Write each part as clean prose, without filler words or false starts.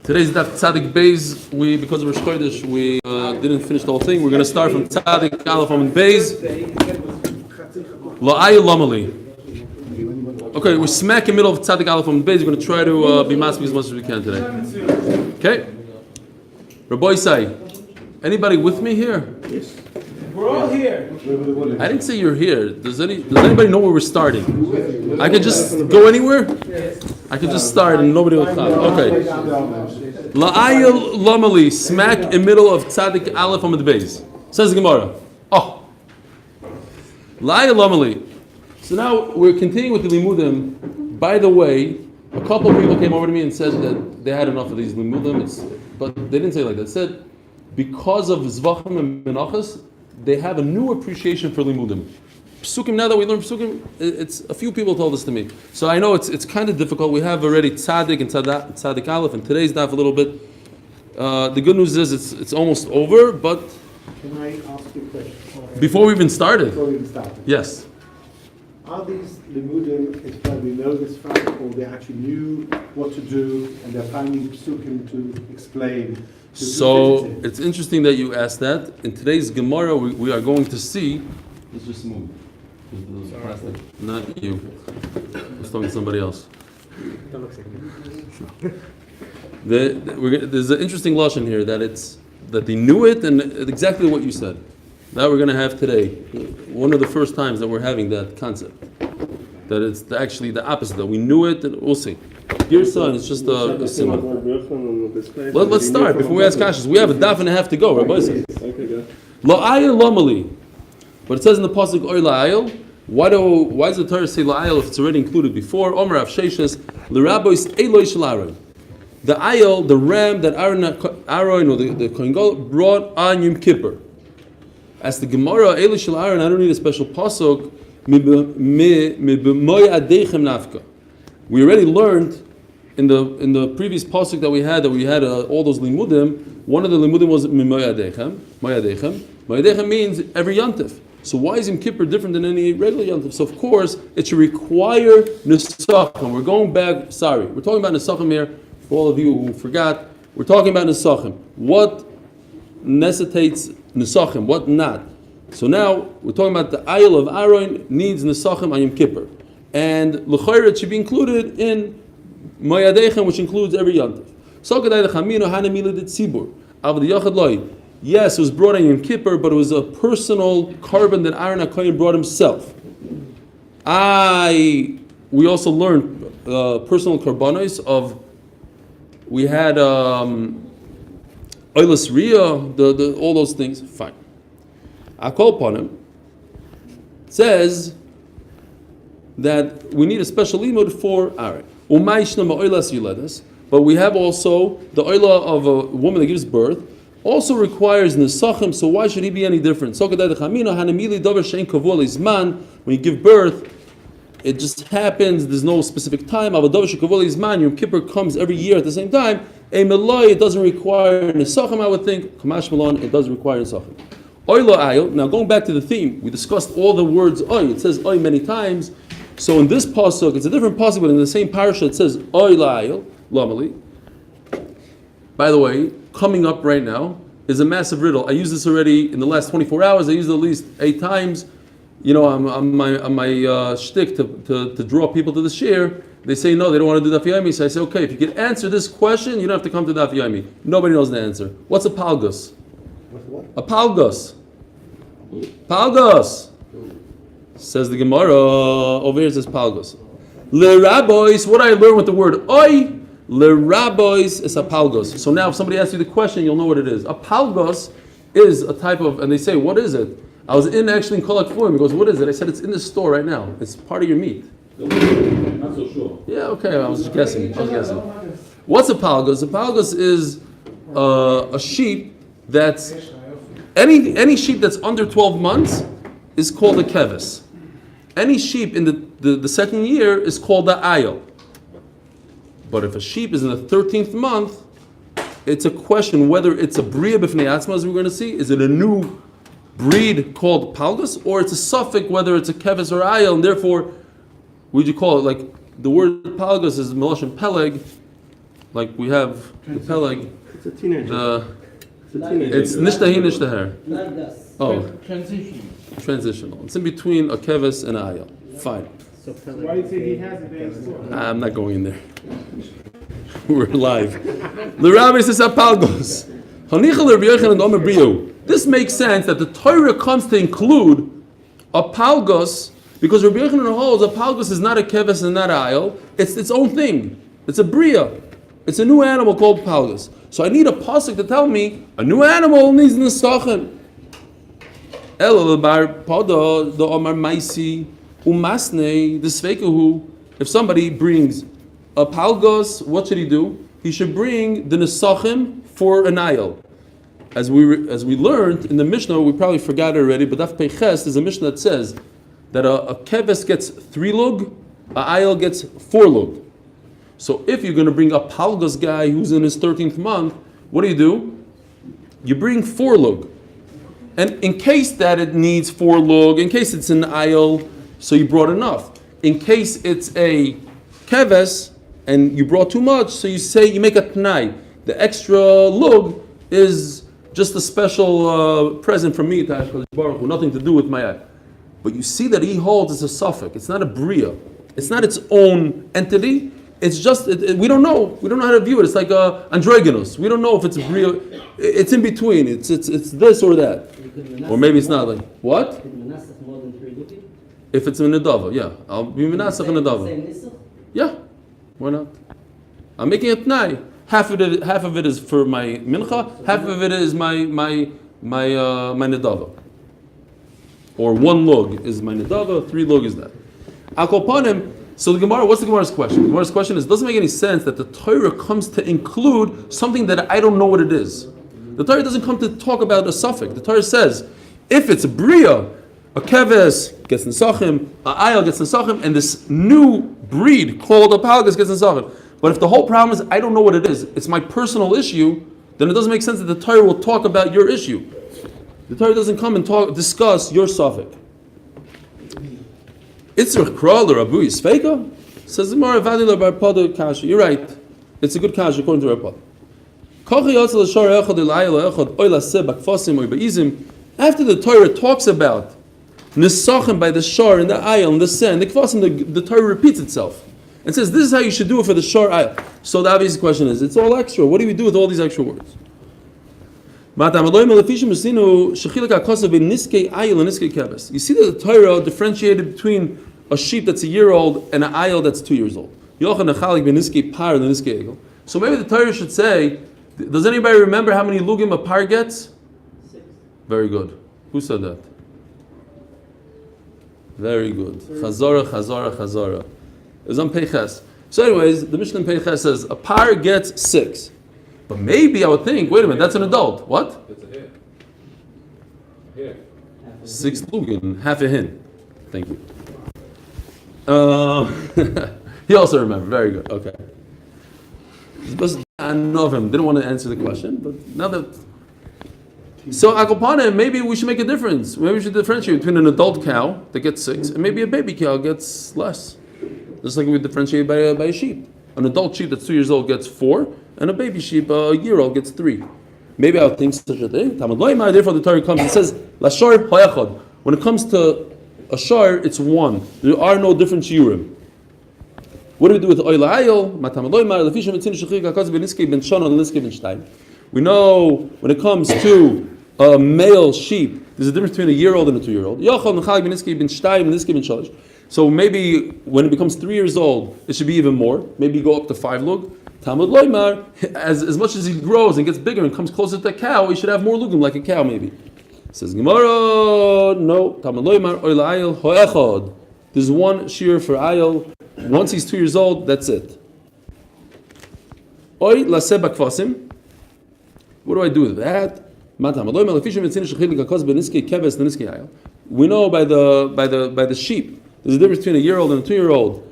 Today's Daf Tzadik Beis. Because of Rosh Chodesh, we didn't finish the whole thing. We're going to start from Tzadik Aleph Amud Beis. La'ayil Lamali. Okay, we're smack in the middle of Tzadik Aleph Amud Beis. We're going to try to be masbih as much as we can today. Okay? Rabbi Isai, anybody with me here? Yes. We're all here. I didn't say you're here. Does anybody know where we're starting? I could just go anywhere? Yes. I could just start and nobody will come. Okay. La'ayil Lamali, smack in middle of Tzadik Aleph Amud Beis. Says the Gemara. Oh. La'ayil Lamali. So now we're continuing with the limudim. By the way, a couple of people came over to me and said that they had enough of these limudim, but they didn't say it like that. They said because of Zvachim and Menachos, they have a new appreciation for limudim. Psukim, now that we learn Psukim, it's a few people told this to me. So I know it's kind of difficult. We have already Tzadik and Tzadik Aleph, and today's daf a little bit. The good news is it's almost over, but... Can I ask you a question? Before we even started? Before we even started. Yes. Are these limudim, it's probably know this fact, or they actually knew what to do, and they're finding psukim to explain? So it's interesting that you asked that. In today's Gemara, we are going to see... Let's just move. Not you. I was talking to somebody else. There's an interesting lashon here that they knew it and exactly what you said. That we're going to have today. One of the first times that we're having that concept. That it's actually the opposite. That we knew it and we'll see. Dear son, it's just a symbol. Let's start before we ask questions. We have a daf and a half to go. Rabbi says. La'ayil Lamali. But it says in the pasuk Oy La'ayil. Why does the Torah say La'ayil if it's already included before? Omer Av Sheishes L'Rabbois Eloi Shel Aaron. The ayil, the ram that Aaron or the Kohen Gadol brought on Yom Kippur. As the Gemara Eloi Shel Aaron, I don't need a special pasuk. We already learned in the previous pasuk that we had all those limudim. One of the limudim was Moyadechem. Moyadechem means every yontif. So why is Yom Kippur different than any regular yontif? So of course it should require nesachim. We're going back. Sorry, we're talking about nesachim here. For all of you who forgot, we're talking about nesachim. What necessitates nesachim? What not? So now we're talking about the ayil of Aaron needs nesachim on Yom Kippur, and l'chayr it should be included in Moyadechem, which includes every yontif. So kedai lechamino hanamila de tzibur av the yachad loy. Yes, it was brought on Yom Kippur, but it was a personal carbon that Aaron HaKohen brought himself. We also learned personal carbonos of. We had oilus riyah, all those things. Fine. I call upon him. Says that we need a special limud for Aaron. But we have also the oila of a woman that gives birth. Also requires nesachim, so why should he be any different? When you give birth, it just happens, there's no specific time. Yom Kippur comes every year at the same time. It doesn't require nesachim, I would think. Kamash Malon, it doesn't require nesachim. Now going back to the theme, we discussed all the words oy. It says oy many times. So in this pasuk, it's a different pasuk, but in the same parasha it says oy la'ayil, lamali. By the way, coming up right now is a massive riddle. I used this already in the last 24 hours. I used it at least 8 times. You know, on my shtick to draw people to the shir. They say no, they don't want to do Daf Yomi. So I say, okay, if you can answer this question, you don't have to come to Daf Yomi. Nobody knows the answer. What's a palgus? A palgus. Palgus. Says the Gemara over here. It says palgus. Le rabbois. What I learned with the word oi. Le rabbois is a palgos. So now if somebody asks you the question, you'll know what it is. A palgos is a type of, and they say, what is it? I was actually in Kolak Forum. He goes, what is it? I said, it's in the store right now. It's part of your meat. Not so sure. Yeah, okay, I was just guessing. What's a palgos? A palgos is a sheep that's, any sheep that's under 12 months is called a kevis. Any sheep in the second year is called the ayil. But if a sheep is in the 13th month, it's a question whether it's a bria b'fnei atzma, as we're going to see. Is it a new breed called palgus, or it's a suffix whether it's a kevis or ayil, and therefore, would you call it like the word palgus is meloshin peleg, like we have the peleg. It's a teenager. It's nishtahi nishtaher. Like this. Oh, Transition. transitional. It's in between a keves and a ayah. Fine. Why do you think he has advanced too? I'm not going in there. We're live. The rabbi says apalgos. This makes sense that the Torah comes to include apalgos because Rabbi Yochanan holds apalgos is not a keves and not an ayil. It's its own thing. It's a bria. It's a new animal called palgos. So I need a pasuk to tell me a new animal needs nesachim. El bar pada the omar maisi umasne the sveikahu. If somebody brings a palgos, what should he do? He should bring the nesachim for an ayil. As we learned in the Mishnah, we probably forgot it already, but Daf Peiches is a Mishnah that says that a keves gets 3 lug, a ayil gets 4 lug. So if you're going to bring a palgos guy who's in his 13th month, what do? You bring 4 lug. And in case that it needs 4 lug, in case it's an ayil, so you brought enough. In case it's a keves and you brought too much, so you make a tnai. The extra lug is just a special present from me, HaKadosh Baruch Hu, nothing to do with my eye. But you see that he holds it's a suffix. It's not a bria. It's not its own entity. It's just we don't know. We don't know how to view it. It's like androgynous. We don't know if it's a bria. It's in between. It's this or that, or maybe it's not. Like what? If it's a nedava, yeah, I'll be menasach a nedava. Yeah, why not? I'm making a tnai. Half of it is for my mincha. Half of it is my nedava. Or 1 lug is my nedava. 3 lug is that. Akopanim. So the Gemara, what's the Gemara's question? The Gemara's question is, doesn't make any sense that the Torah comes to include something that I don't know what it is. The Torah doesn't come to talk about a suffix. The Torah says, if it's a bria, a keves gets nesachim, a ayil gets nesachim, and this new breed called a palgas gets nesachim. But if the whole problem is I don't know what it is, it's my personal issue, then it doesn't make sense that the Torah will talk about your issue. The Torah doesn't come and discuss your suffix. Itzrach kral Rabu Yisfeika says the Gemara Vadila Bar Pada Kasha. You're right. It's a good kasha according to Rav Pada. After the Torah talks about nisachim by the shar and the ayil and the sen, the kvasim, the Torah repeats itself and says this is how you should do it for the shar ayil. So the obvious question is, it's all extra. What do we do with all these extra words? You see that the Torah differentiated between a sheep that's a year old and an ayil that's 2 years old. So maybe the Torah should say, does anybody remember how many lugim a par gets? 6. Very good. Who said that? Very good. Chazara. It was on Peiches. So anyways, the Mishnah in Peiches says a par gets 6. But maybe I would think, wait a minute, that's an adult. What? That's a hair. Hair. 6 lugin, half a hin. Thank you. He also remembered. Very good. Okay. I know him. Didn't want to answer the question, but now that. So Akopana, maybe we should make a difference. Maybe we should differentiate between an adult cow that gets 6 and maybe a baby cow gets less. Just like we differentiate by a sheep. An adult sheep that's 2 years old gets 4, and a baby sheep, a year old, gets 3. Maybe I would think such a thing. Therefore, the Torah comes and says, "Lashar hayachod." When it comes to a shar, it's 1. There are no different shiurim. What do we do with oil ayil? We know when it comes to a male sheep, there's a difference between a year old and a 2 year old. So maybe when it becomes 3 years old, it should be even more. Maybe go up to 5 lug. Talmud loymar, as much as he grows and gets bigger and comes closer to a cow, he should have more lugim like a cow maybe. Says Gemara, no. Talmud loymar oil ayil ho'echod. There's 1 shear for ayil. Once he's 2 years old, that's it. Oy laseh bakvasim. What do I do with that? We know by the sheep. There's a difference between a year old and a 2 year old.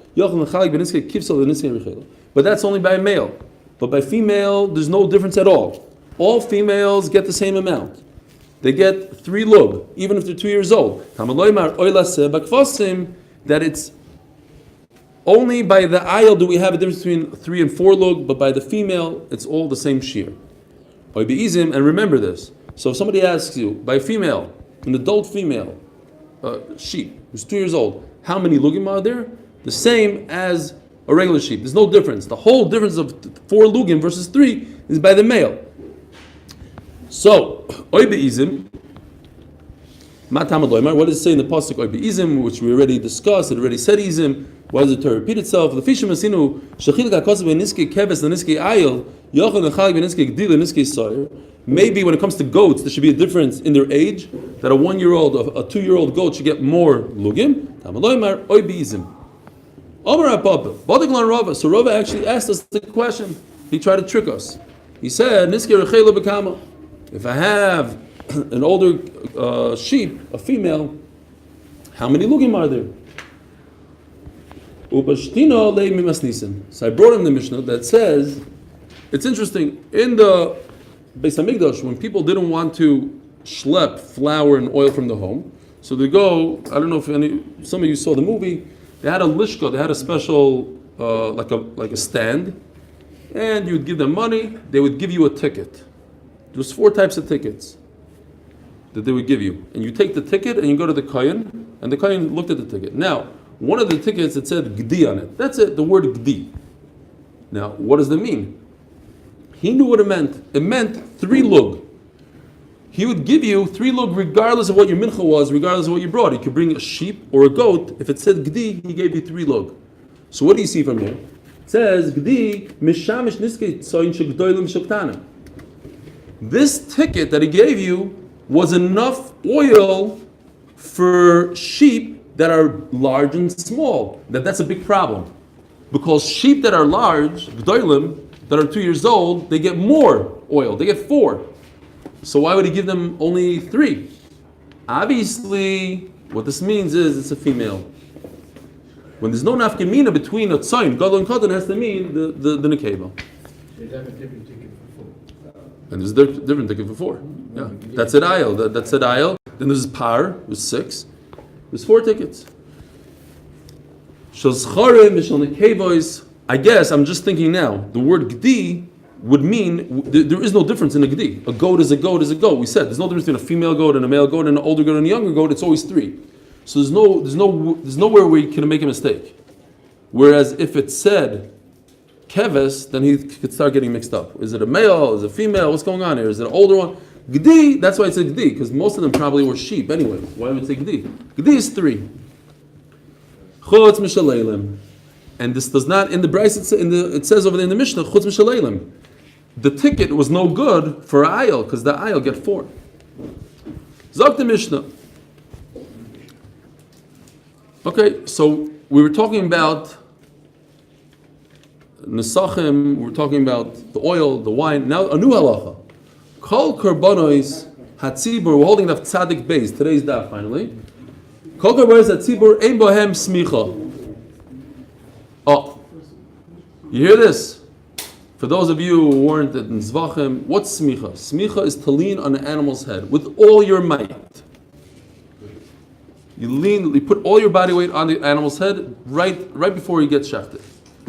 But that's only by male. But by female, there's no difference at all. All females get the same amount. They get 3 lug, even if they're 2 years old. That Only by the ayil do we have a difference between 3 and 4 lug, but by the female, it's all the same shear. And remember this. So if somebody asks you, by a female, an adult female, sheep, who's 2 years old, how many lugim are there? The same as a regular sheep. There's no difference. The whole difference of 4 lugim versus 3 is by the male. So, oy be'izim, what does it say in the pasuk oy be'izim, which we already discussed? It already said izim. Why does it to repeat itself? Maybe when it comes to goats, there should be a difference in their age. That a 1-year-old, a 2-year-old goat should get more lugim. So Rava actually asked us the question. He tried to trick us. He said, if I have an older sheep, a female, how many lugim are there? So I brought him the Mishnah that says, it's interesting, in the Beis Hamikdash, when people didn't want to schlep flour and oil from the home, so they go, I don't know if some of you saw the movie, they had a lishka, they had a special, like a stand, and you would give them money, they would give you a ticket. There was 4 types of tickets that they would give you. And you take the ticket and you go to the kohen, and the kohen looked at the ticket. Now, one of the tickets, it said Gdi on it. That's it, the word Gdi. Now, what does that mean? He knew what it meant. It meant 3 lug. He would give you 3 lug regardless of what your mincha was, regardless of what you brought. You could bring a sheep or a goat. If it said Gdi, he gave you 3 lug. So what do you see from here? It says Gdi, Mishamish Niske Tsoin Shegdoilim Shoktana. This ticket that he gave you was enough oil for sheep that are large and small. That's a big problem. Because sheep that are large, Gdoilim, that are 2 years old, they get more oil. They get 4. So why would he give them only 3? Obviously, what this means is it's a female. When there's no nafkamina between a tzayin, gadol and katan, has to mean the nekeva. They have a different ticket for 4. And there's a different ticket for 4. Yeah, that's at ayil. That's at ayil. Then there's par, there's 6. There's 4 tickets. I guess, I'm just thinking now, the word gdi would mean there is no difference in a gdi. A goat is a goat is a goat. We said there's no difference between a female goat and a male goat and an older goat and a younger goat. It's always 3. So there's nowhere where you can make a mistake. Whereas if it said keves, then he could start getting mixed up. Is it a male? Is it a female? What's going on here? Is it an older one? Gdi, that's why it said Gdi, because most of them probably were sheep anyway. Why would it say Gdi? Gdi is 3. Chutz Mishaleilim. And this does not, in the Bryce, it says over there in the Mishnah, Chutz Mishaleilim. The ticket was no good for ayil, because the ayil get 4. Zok the Mishnah. Okay, so we were talking about Nesachim, we were talking about the oil, the wine. Now a new halacha. Kol korbanos hatzibur. We're holding Daf Tzadik Beis. Today's Daf finally. Kol korbanos hatzibur ein bohem smicha. Oh, you hear this? For those of you who weren't at Zvachim, what's smicha? Smicha is to lean on an animal's head with all your might. You put all your body weight on the animal's head right before he gets shafted.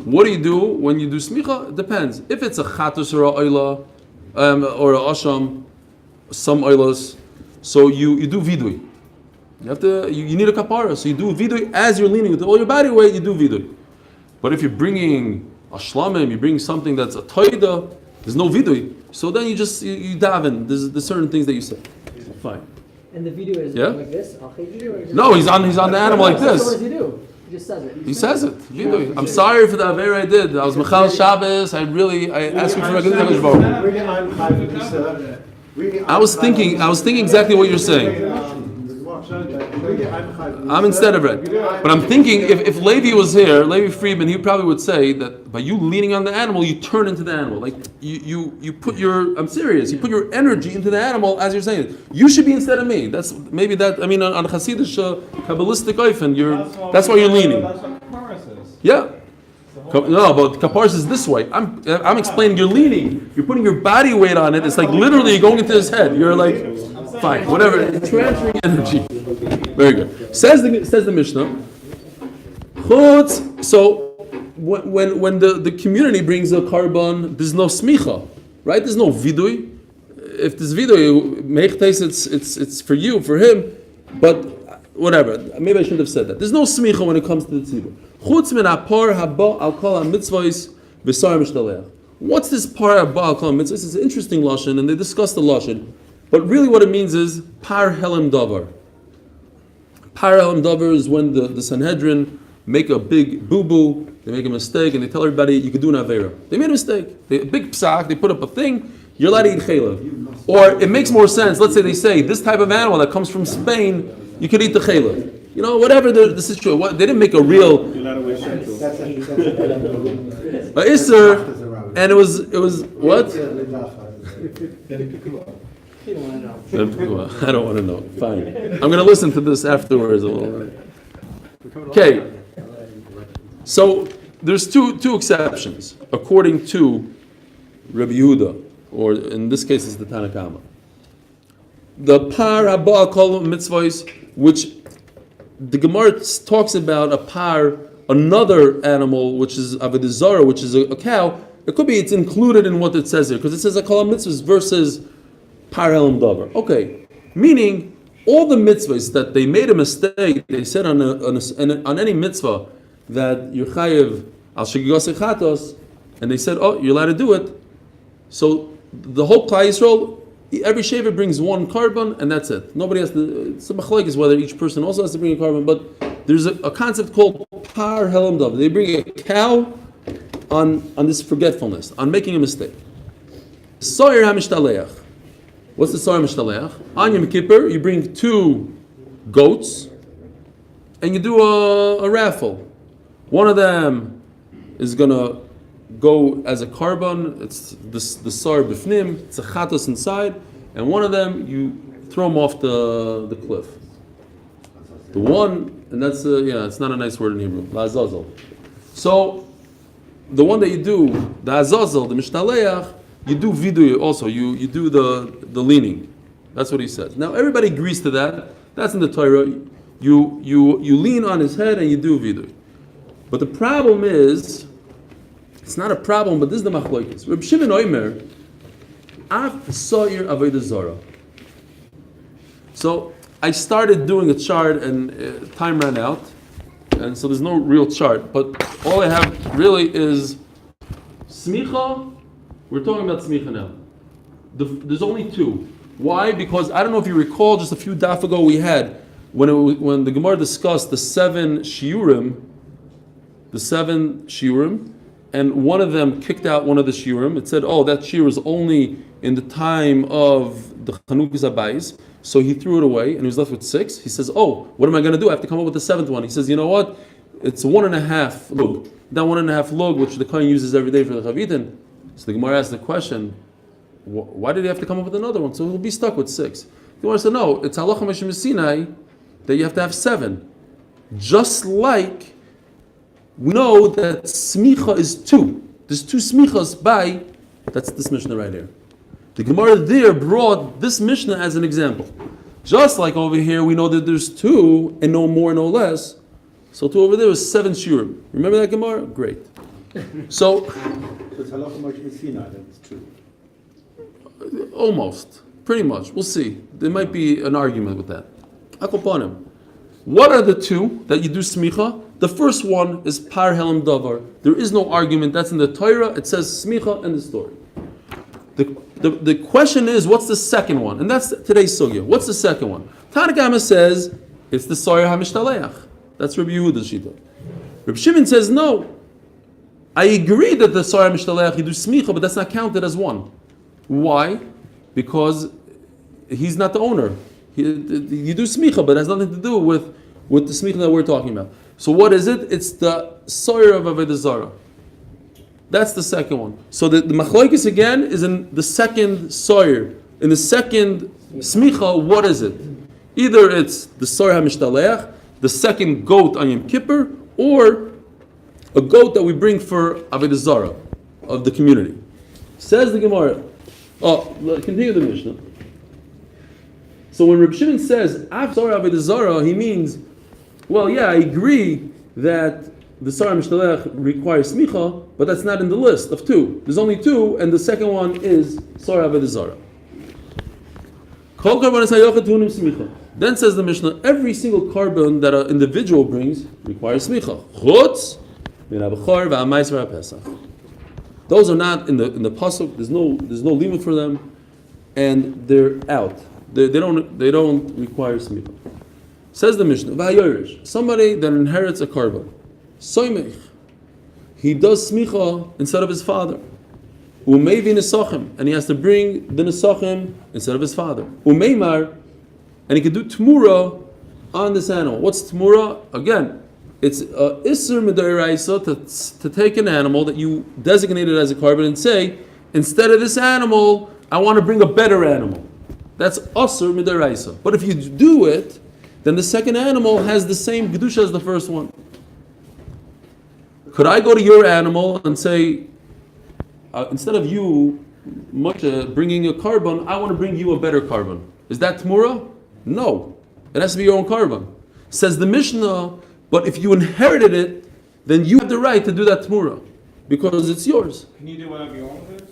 What do you do when you do smicha? It depends. If it's a chatus or a oila, or a asham, some oilos, so you do vidui. You need a kapara, so you do vidui as you're leaning with all your body weight. You do vidui. But if you're bringing a shlamim, you bring something that's a toida, there's no vidui. So then you daven. There's certain things that you say. Fine. And the video is like this? No, he's on the animal like this. So what does he do? He just says it. He says it. Vidui. I'm sorry for the aver I did. I was Michal Shabbos. I asked you for a good I was thinking exactly what you're saying. I'm instead of it. But I'm thinking if Levi was here, Levi Friedman, he probably would say that by you leaning on the animal, you turn into the animal. Like you put I'm serious, you put your energy into the animal as you're saying it. You should be instead of me. That's maybe that, I mean, on Hasidish, Kabbalistic Oifen, that's why you're leaning. Yeah. No, but kapars is this way. I'm explaining you're leaning. You're putting your body weight on it. It's like literally going into his head. You're like, fine, whatever. It's transferring energy. Very good. Says the Mishnah. So when the community brings a carbon, there's no smicha, right? There's no vidui. If there's vidui, meichtes, it's for you, for him, but whatever. Maybe I shouldn't have said that. There's no smicha when it comes to the tzibur. Chutz min apar haba al kol ha-mitzvos v'sar mishtaleach. What's this par haba al kol ha-mitzvos? It's an interesting lashon, and they discuss the lashon. But really what it means is par helem davar. Par helem davar is when the Sanhedrin make a big boo-boo, they make a mistake, and they tell everybody you can do an avera. They made a mistake. A big psak, they put up a thing, you're allowed to eat chaylev. Or it makes more sense, let's say they say, this type of animal that comes from Spain, you can eat the chaylev. You know, whatever the situation. They didn't make a real Isser, and it was what? You don't want to know. I don't want to know. Fine. I'm going to listen to this afterwards a little. Okay. So there's two exceptions according to Rabbi Yehuda, or in this case it's the Tanna Kama. The par haba kol mitzvos, which the Gemara talks about a par, another animal which is avodah zarah, which is a cow. It could be it's included in what it says here because it says a kol mitzvos versus par helam davar. Okay, meaning all the mitzvahs that they made a mistake, they said on any mitzvah that you're chayev al shegigos echatos, and they said, oh, you're allowed to do it. So the whole Klal Yisrael, every shaver brings one carbon, and that's it. Nobody has to. It's a machlokes whether each person also has to bring a carbon, but there's a concept called par helam davar. They bring a cow on this forgetfulness, on making a mistake. Soyer hamishtalech. What's the soyer mishtaleach? On Yom Kippur, you bring 2 goats, and you do a raffle. One of them is gonna go as a carbon. It's the sar b'fnim. It's a chatos inside, and one of them you throw them off the cliff. The one, and that's it's not a nice word in Hebrew. La'azazel. So the one that you do, the azazel, the mishtaleach, you do vidu also. You do the leaning. That's what he says. Now everybody agrees to that. That's in the Torah. You lean on his head and you do vidu. But the problem is, it's not a problem, but this is the machlokes. Reb Shimon Omer, af so'ir avodah zarah. So I started doing a chart and time ran out, and so there's no real chart. But all I have really is smicha. We're talking about smicha now. There's only 2. Why? Because I don't know if you recall, just a few daf ago we had when the Gemara discussed the 7 shiurim, and one of them kicked out one of the shiurim. It said, "Oh, that shiur is only in the time of the Chanukas Habayis." So he threw it away, and he was left with 6. He says, "Oh, what am I going to do? I have to come up with the 7th one." He says, "You know what? It's 1.5 lug. That 1.5 lug, which the kohen uses every day for the chavitin." So the Gemara asked the question, why did he have to come up with another one? So he'll be stuck with 6. The Gemara said, no, it's halacha mishum Sinai that you have to have 7. Just like we know that smicha is 2. There's 2 smichas by, that's this Mishnah right here. The Gemara there brought this Mishnah as an example. Just like over here, we know that there's 2 and no more, no less. So 2 over there was 7 shiurim. Remember that Gemara? Great. So it's halacha mishum Sinai, that's true. Almost. Pretty much. We'll see. There might be an argument with that. Akoponim. What are the 2 that you do smicha? The first one is par helam davar. There is no argument. That's in the Torah. It says smicha and the story. The question is, what's the second one? And that's today's sugya. What's the second one? Tanna Kama says it's the soyer hamishtalech. That's Rabbi Yehuda's shita. Rabbi Shimon says no. I agree that the soyer hamishtalech you do smicha, but that's not counted as one. Why? Because he's not the owner. You do smicha, but it has nothing to do with the smicha that we're talking about. So what is it? It's the soyer of avodah zarah. That's the second one. So the machlokes again is in the second soyer. In the second smicha, what is it? Either it's the soyer hamishtalech, the second goat on Yom Kippur, or a goat that we bring for avodah zarah of the community. Says the Gemara. Continue the Mishnah. So when Reb Shimon says Af Zara Avodah Zara, he means, well, yeah, I agree that the Sarah Mishtalech requires smicha, but that's not in the list of two. There's only two, and the second one is Sarah Avodah Zarah. Then says the Mishnah, every single carbon that an individual brings requires smicha. Chutz min habechor v'hamaiser haPesach. Those are not in the pasuk. There's no limit for them, and they're out. They don't require smicha. Says the Mishnah, v'hayorish, somebody that inherits a carbon, soymech, he does smicha instead of his father. Umeivi nesachim, and he has to bring the nesachim instead of his father. Umeimar, and he can do tmura on this animal. What's tmura? Again, it's isur midaraisa to take an animal that you designated as a carbon and say, instead of this animal, I want to bring a better animal. That's asur midaraisa. But if you do it, then the second animal has the same kedusha as the first one. Could I go to your animal and say, instead of you bringing a carbon, I want to bring you a better carbon? Is that tmura? No. It has to be your own carbon. Says the Mishnah, but if you inherited it, then you have the right to do that tmura, because it's yours. Can you do whatever you want with it?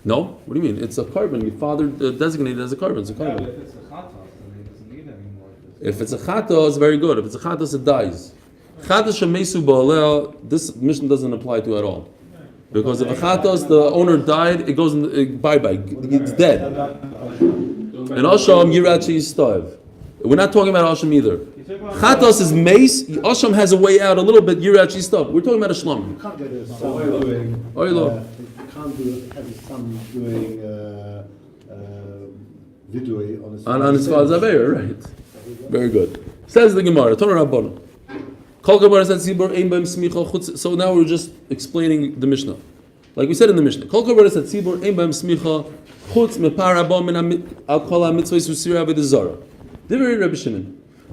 No? What do you mean? It's a carbon. Your father designated as a carbon. It's a carbon. Yeah, but if it's a chatos, then he doesn't need it anymore. If it's a chatos, very good. If it's a chatos, it dies. Chatos shemesu ba'aleh, this mission doesn't apply to at all. Because if a chatos, the owner died, it goes in bye-bye. It's dead. And Asham, Yirachi is starved. We're not talking about Asham either. Chatos is mace. Asham has a way out a little bit. Yirachi stuff. We're talking about a shlom. You can't get a son doing. Oilo. You can't have a son doing vidui On his father's aveir, right? Very good. Says the Gemara. Toner Rabbanon. So now we're just explaining the Mishnah. Like we said in the Mishnah.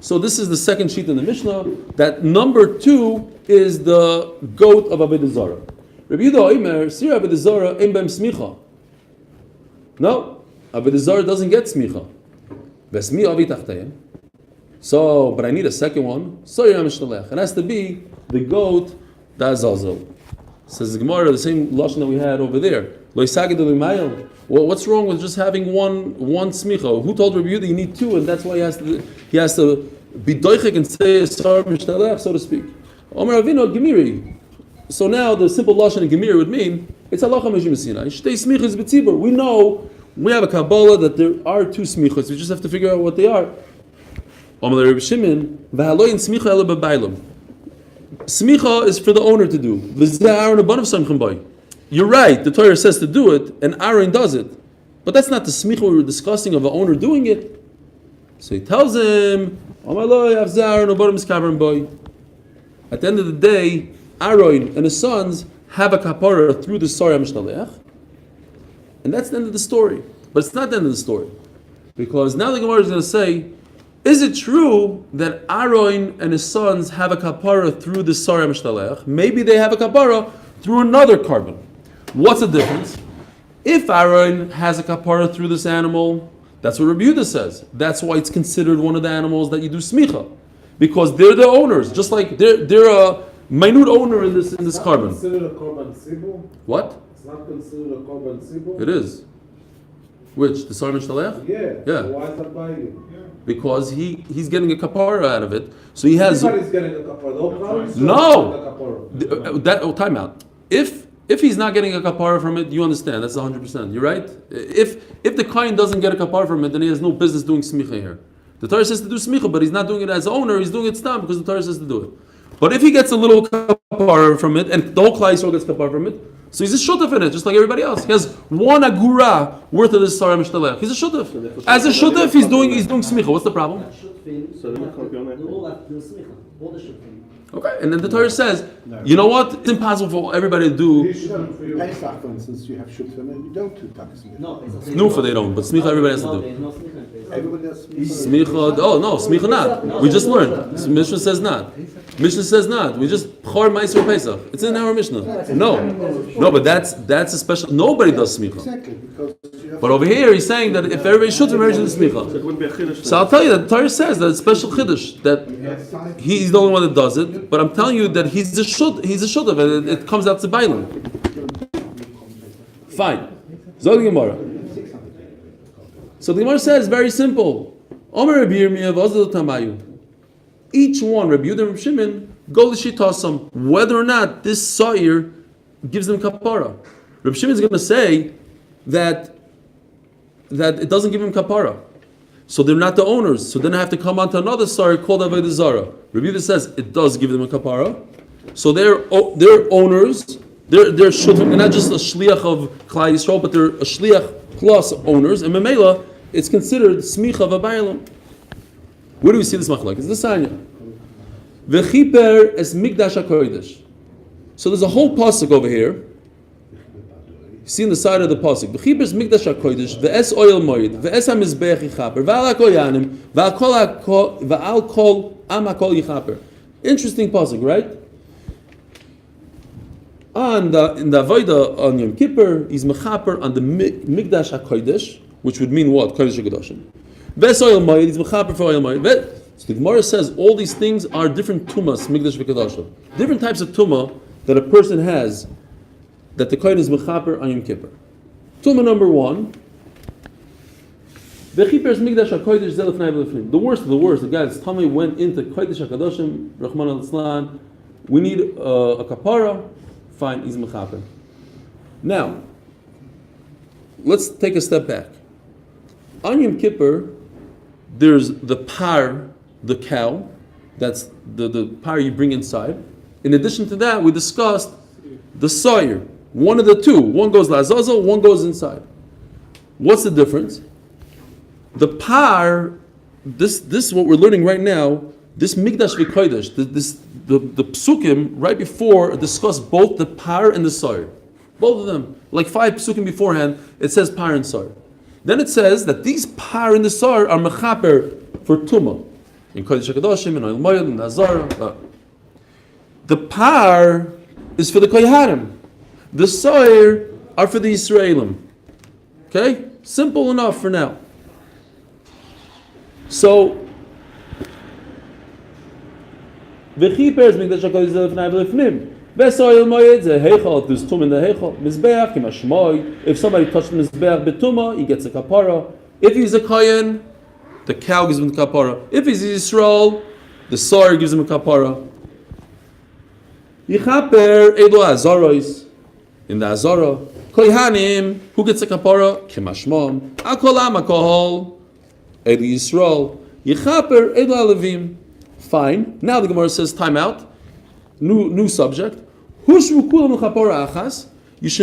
So this is the second sheet in the Mishnah, that number 2 is the goat of Avodah Zarah. Rabbi Yehuda Omer, Sira Avodah Zarah ein b'hem smicha. No, Avodah Zarah doesn't get smicha. Vesmi avi tachtayim. So, but I need a second one. So it has to be the goat Dazazel. Says the Gemara, the same lashon that we had over there. Well, what's wrong with just having one smicha? Who told Rabbi Yehuda you need 2, and that's why he has to be doichik and say sar mishtalech, so to speak. Omer Avinu Gemiri. So now the simple lashon in Gemiri would mean it's halacha meshim Sinai. Shtei smichas b'tzibur. We know, we have a Kabbalah that there are 2 smichas. We just have to figure out what they are. Smicha is for the owner to do. You're right, the Torah says to do it, and Aaron does it. But that's not the smicha we were discussing of the owner doing it. So he tells him, at the end of the day, Aaron and his sons have a kapara through the Sarah Mishtalech, and that's the end of the story. But it's not the end of the story. Because now the Gemara is going to say, is it true that Aaron and his sons have a kapara through the Sarah Mishtalech? Maybe they have a kapara through another carbon. What's the difference? If Aaron has a kapara through this animal, that's what Rabbi Yehuda says. That's why it's considered one of the animals that you do smicha, because they're the owners, just like they're a minute owner in this carbon. It's not considered a korban tzibur? What? It's not considered a korban tzibur? It is. Which? The Sarah Mishtalech? Yeah. Yeah. So why is that binding? Because he's getting a kapara out of it, so he has. Everybody's getting a kapara. The whole crowd is No. getting a kapara. Time out. If he's not getting a kapara from it, you understand. That's 100%. You're right. If the kohen doesn't get a kapara from it, then he has no business doing smicha here. The Torah says to do smicha, but he's not doing it as owner. He's doing it stam because the Torah says to do it. But if he gets a little kapara from it, and the whole Klal Yisrael gets kapara from it, so he's a shutaf in it, just like everybody else. He has 1 agura worth of this Sarah Mishtalech. He's a shutaf. As a shutaf, he's doing smicha. What's the problem? Okay, and then the Torah says, you know what? It's impossible for everybody to do. Pesach, for instance, you have shutfim and you don't do takasmich. No, Snufa they don't, but smicha everybody has to do. Everybody does Smicha, oh no, smicha not. We just learned. Mishnah says not. Mishnah says not. We just Chor Meiser Pesach. It's in our Mishnah. No, but that's a special. Nobody does smicha. Exactly, because you have But over here, he's saying that if everybody should, everybody should do smicha. It wouldn't be a chiddush. So I'll tell you that the Torah says that it's special chiddush that he's the only one that does it. But I'm telling you that he's a shuddav, and it comes out to bailim. Fine. Zog the Gemara. So the Gemara says very simple. Omer Rabbi Yirmiyah v'azal tamayu. Each one, Rabbi Yehuda and Rabbi Shimon, go to shitasam whether or not this sa'ir gives them kapara. Rabbi Shimon is going to say that it doesn't give him kapara. So they're not the owners. So then I have to come on to another sa'ir called Avodah Zara. Rabbi Yehuda says it does give them a kapara. So they're owners. They're shutfim. They're not just a shliach of Klal Yisrael, but they're a shliach plus owners. And Memela, it's considered smicha of a bailam. Where do we see this machlok? It's the Sanya. V'chiper es mikdash hakodesh. So there's a whole pasuk over here. You see on the side of the pasuk. V'chiper es mikdash hakodesh. V'es oil moed. V'es hamizbeach yichaper. V'al hakol yanim. V'al kol am hakol yichaper. Interesting pasuk, right? In the Avodah on Yom Kippur, he's mechaper on the mikdash hakodesh, which would mean what? Kodesh HaKadoshim. Ves oil mayid, he's mechaper for oil mayid. So the Gemara says all these things are different tumas, mikdash v'kadoshim. Different types of tumah that a person has that the kohen is mechaper on Yom Kippur. Tumah number one. V'chiper mikdash hakodesh zel lefnei v'lefnim. The worst of the worst. The guy that's tummy went into Kodesh HaKadoshim, Rahman al-Islan. We need a kapara. Fine, he's mechaper. Now, let's take a step back. On Yom Kippur, there's the par, the cow, that's the par you bring inside. In addition to that, we discussed the sawyer. One of the two. One goes lazazel, one goes inside. What's the difference? The par, this is what we're learning right now, this Mikdash v'Kodesh, the psukim right before discuss both the par and the sawyer. Both of them. Like 5 psukim beforehand, it says par and sawyer. Then it says that these par and the sar are mechaper for tumah in Kodesh HaKadoshim, in Oil Moed, in Nazar. The par is for the kohanim. The sar are for the Yisraelim. Okay, simple enough for now. So, v'chiper is mikdash hakodesh lefnei v'lefnim. V'soil moed ze heichal, there's tum in the heichal. Mizbeach kimashmoy. If somebody touched the mizbeach betuma, he gets a kapara. If he's a kohen, the cow gives him the kapara. If he's Yisrael, the sar gives him a kapara. Yichaper edo azaros. In the azara, kohanim, who gets a kapara? Kimashmon. Akolam akohol. Edo Yisrael. Yichaper edo alevim. Fine. Now the Gemara says time out. New subject. You should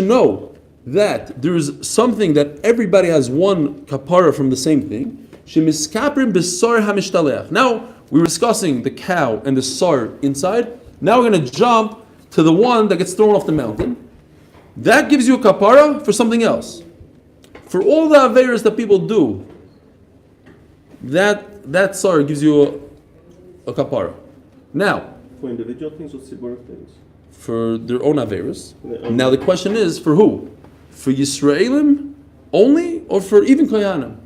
know that there is something that everybody has one kapara from the same thing. Now we were discussing the cow and the sar inside. Now we're going to jump to the one that gets thrown off the mountain. That gives you a kapara for something else. For all the averas that people do, that sar gives you a kapara. Now, For individual things or tzibur things? for their own averas. Now the question is, for who? For Yisraelim only, or for even kohanim?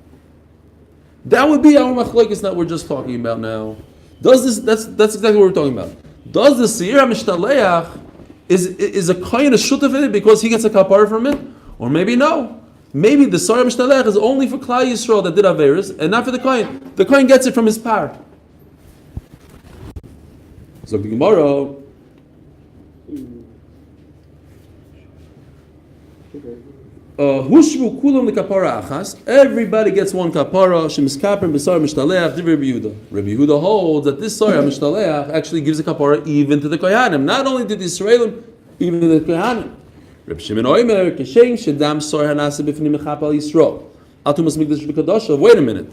That would be our machlokes that we're just talking about now. Does this? That's exactly what we're talking about. Does the seir mishtaleach is a kohen a shut of it because he gets a kapara from it, or maybe no? Maybe the seir mishtaleach is only for Klal Yisrael that did averas, and not for the kohen. The kohen gets it from his par. So the Gemara. Hushvu kulam lekapara achas. Everybody gets one kapara. Shemiskaper b'sar mishtaleach. Rabbi Yehuda. Rabbi Yehuda holds that this sar mishtaleach actually gives a kapara even to the kohanim. Not only to the Israelim, even to the kohanim. Rabbi Shimon Oimer keshein shedam sar hanasa b'fnim mechapal Yisrael. Atumas mikdash b'kadosha. Wait a minute.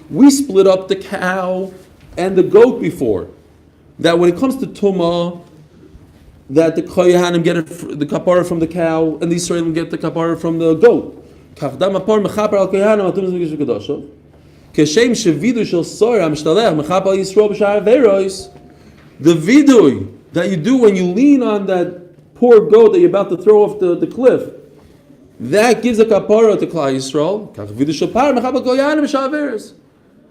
We split up the cow and the goat before. That when it comes to tumah, that the kohanim get the kapara from the cow, and the Yisraelim get the kapara from the goat. Kachdam apar mechaper al kohanim atumas mikdash b'kadosha. Keshem shevidu shel sora mishtalech mechaper al Yisrael b'shar averos. The vidui that you do when you lean on that poor goat that you're about to throw off the cliff, that gives a kapara to Klal Yisrael.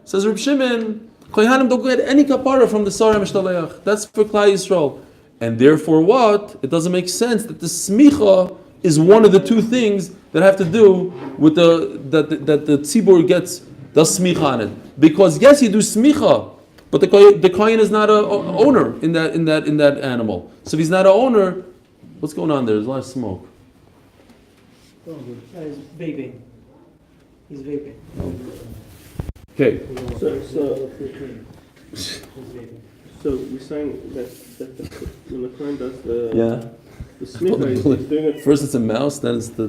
Says Reb Shimon, Kohanim don't get any kapara from the Sarah Mishtaleach. That's for Klal Yisrael. And therefore what? It doesn't make sense that the smicha is one of the two things that have to do with that the tzibur does smicha on it. Because yes, you do smicha, but the kohen is not a owner in that animal. So if he's not an owner, what's going on there? There's a lot of smoke. He's vaping. He's vaping. Okay. So we're saying that when the Kohen does the Yeah. smicha, he's doing it. First it's a mouse, then it's the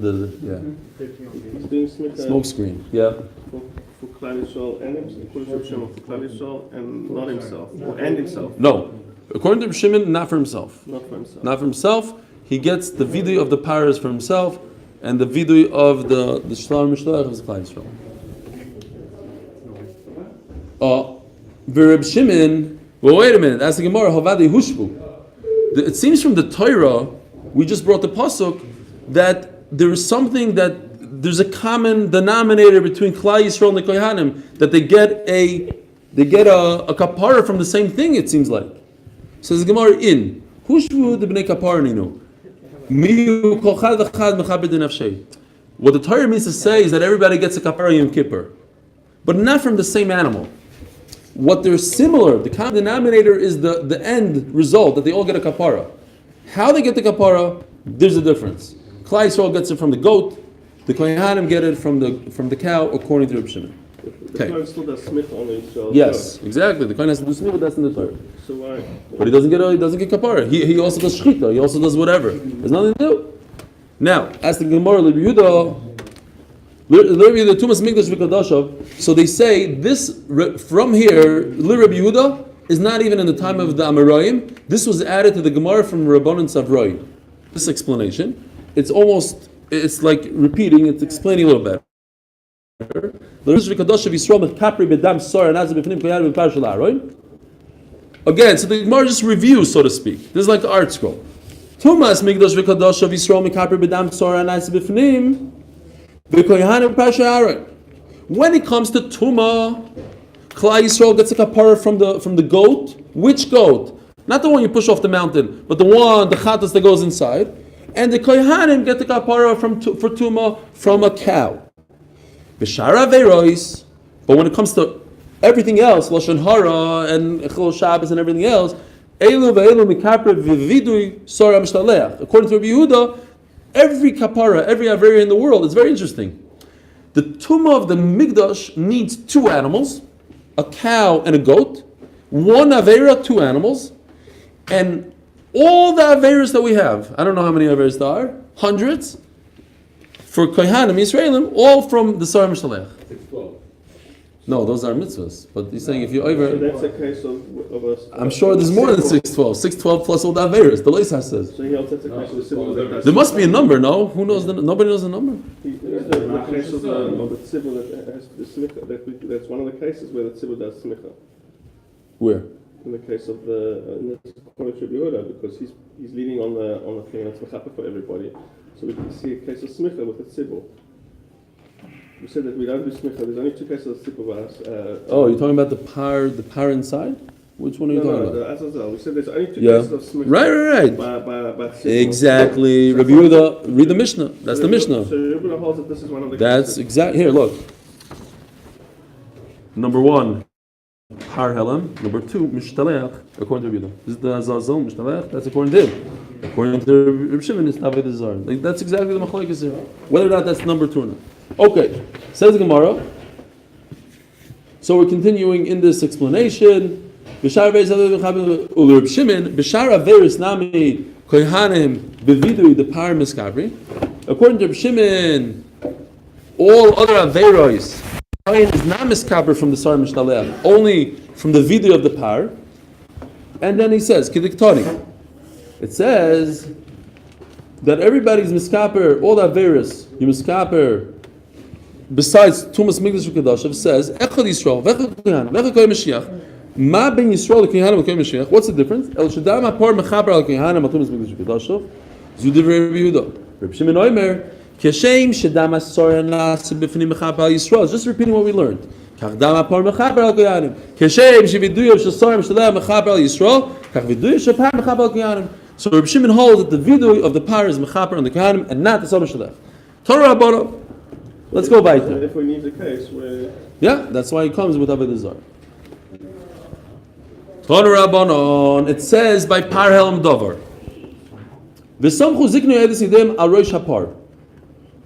He's doing smicha smoke screen. Yeah. for Klal Yisrael and himself, for Klal Yisrael and not himself, and himself, No. According to Reb Shimon, not for himself. not for himself. Not for himself. He gets the vidui of the paras for himself, and the vidui of the shlar mishlach of the Klal Yisrael. Reb Shimon. Well, wait a minute. Ask the Gemara. Havadi hushbu. It seems from the Torah we just brought the pasuk that there is something that there's a common denominator between Klal Yisrael and the Kohanim, that they get a kapara from the same thing. It seems like. Says the Gemara in hushbu the bnei kapara ninu. What the Torah means to say is that everybody gets a kapara Yom Kippur, but not from the same animal. What they're similar, the common denominator is the end result, that they all get a kapara. How they get the kapara, there's a difference. Klal Yisrael gets it from the goat, the Kohanim get it from the cow, according to Reb Shimon. The Kohen still does smicha on Yisrael. Yes, exactly. The Kohen has to do smicha, but that's in the Torah. So why? But he doesn't get kapara. He also does shchita. He also does whatever. There's nothing to do. Now, as the Gemara Rabbi Yehuda, the Tumas Mikdash v'Kadashav. So they say this from here. Rabbi Yehuda is not even in the time of the Amoraim. This was added to the Gemara from Rabbanan Savroi. This explanation, it's like repeating. It's explaining a little better. Again, so the Gemara just reviews, so to speak. This is like the art scroll. Tumas Mikdash v'Kadashav Yisrael mekapri b'dam tzara anasi b'fnim. When it comes to Tuma, Klal Yisrael gets a kapara from the goat. Which goat? Not the one you push off the mountain, but the chatas that goes inside. And the Kohanim get the kapara for Tuma from a cow. But when it comes to everything else, Lashon Hara and Echol Shabbos and everything else, Elu ve'elu mikapre v'vidui sora mishtaleach. According to Rabbi Yehuda, every kapara, every avera in the world, it's very interesting. The tumah of the Mikdash needs two animals, a cow and a goat, one avera, two animals, and all the averas that we have, I don't know how many averas there are, hundreds, for Kohanim Yisraelim, all from the Sarah Mishalech. 612. No, those are mitzvahs. But he's saying if you So over, that's a case of us. I'm sure there's more than 612. 612 plus all the averas. The Leisah says. So he also that's a case of the civil that does. There must be a number, no? Who knows? Nobody knows the number. The case of the civil that has the smicha. That's one of the cases where the civil does smicha. Where? In the case of the according to Yehuda, because he's leading on the thing that's mechaper for everybody. So we can see a case of smicha with the civil. We said that we don't do smicha. There's only two cases of smicha by us. Oh, you're talking about the par inside? Which one are you talking about? The Azazel. We said there's only two cases of smicha. Right. By Exactly. Rabbi Yehuda, read the Mishnah. That's the Mishnah. So Yehuda holds that this is one of the That's cases. exact. Here, look. Number one, par helam. Number two, mishtaleach. According to Rabbi Yehuda, this is the Azazel mishtaleach. That's according to him. According to Reb Shimon, it's Taved Zar. Like, that's exactly the machlokes here. Whether or not that's number two or not. Okay, says the Gemara. So we're continuing in this explanation. B'shar Reb Shimon, b'shar averis nami kohanim bevidui the par miskabri. According to Reb Shimon, all other averos, kohen is not miskaber from the sar mishtaleach, only from the vidui of the par. And then he says, kidiktoni. It says that everybody's miskaper, all the averis, you miskaper. Besides Tumas Mikdash V'Kadashav says Echad Yisrael V'Echad Kohen V'Echad Kohen Mashiach Ma ben Yisrael l'Kohanim l'Kohen Mashiach. What's the difference? El Shadam Apor Mechaber al Kohanim Atum Mikdash Kedashov. Zudiv Rabbi Yehuda. Rabbi Shimon Omer Keshem Shadam Asor Nas B'Fnim Mechaber al Yisrael. Just repeating what we learned. Kachdam Apor Mechaber al Kohanim. Keshem Sheviduyav Shasorim Shadam Mechaber al Yisrael. Kach Viduyav Shapar Mechaber al Kohanim. So Rabbi Shimon holds that the vidu of the par is Mechaber on the Kohanim and not the Somer Shadam. Torah Rabbanon. Let's go by And there. if we need a case where Yeah, that's why he comes with Avodah Zarah. Torah Rabbanon, it says by Par Helm Dover. V'samchu ziknu edis yidem al rosh hapar.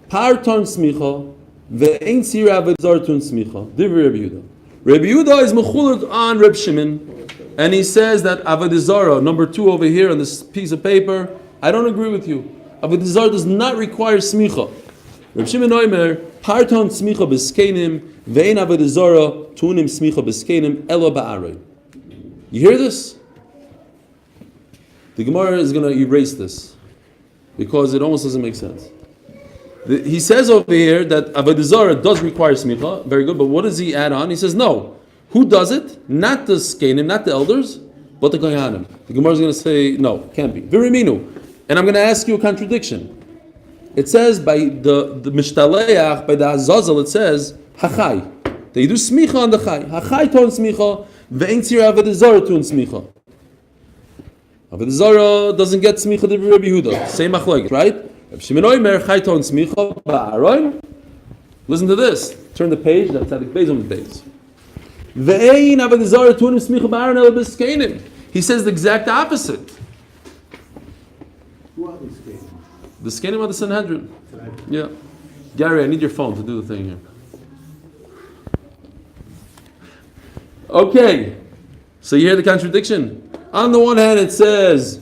Par ton smicha, ve'ein tzira Avodah Zarah ton smicha. Divrei Rabbi Yehuda. Rabbi Yehuda is mechulad on Reb Shimon, and he says that Avodah Zarah, number 2 over here on this piece of paper, I don't agree with you. Avodah Zarah does not require smicha. Reb Shimon Omer, par ton smicha b'skenim, ve'ein Avodah Zarah tunim smicha b'skenim elo ba'arei. You hear this? The Gemara is going to erase this because it almost doesn't make sense. He says over here that Avodah Zarah does require smicha. Very good, but what does he add on? He says no. Who does it? Not the skenim, not the elders, but the kohanim. The Gemara is going to say no, can't be. Viriminu. And I'm going to ask you a contradiction. It says by the mishtaleach, by the azazel, it says hachai. They do smicha on the chai. Hachai ton smicha. Ve'ein tzira Avodah Zarah tun smicha. Avodah Zarah doesn't get smicha to Rabbi Yehuda. Same machlokes, right? Rabbi Shimon Omer chai ton smicha ba'aron. Listen to this. Turn the page. That's how the page on the page. Ve'ein Avodah Zarah tun smicha ba'aron el b'skenim. He says the exact opposite. Who are these cases? The skenim of the Sanhedrin. Yeah. Gary, I need your phone to do the thing here. Okay, so you hear the contradiction. On the one hand, it says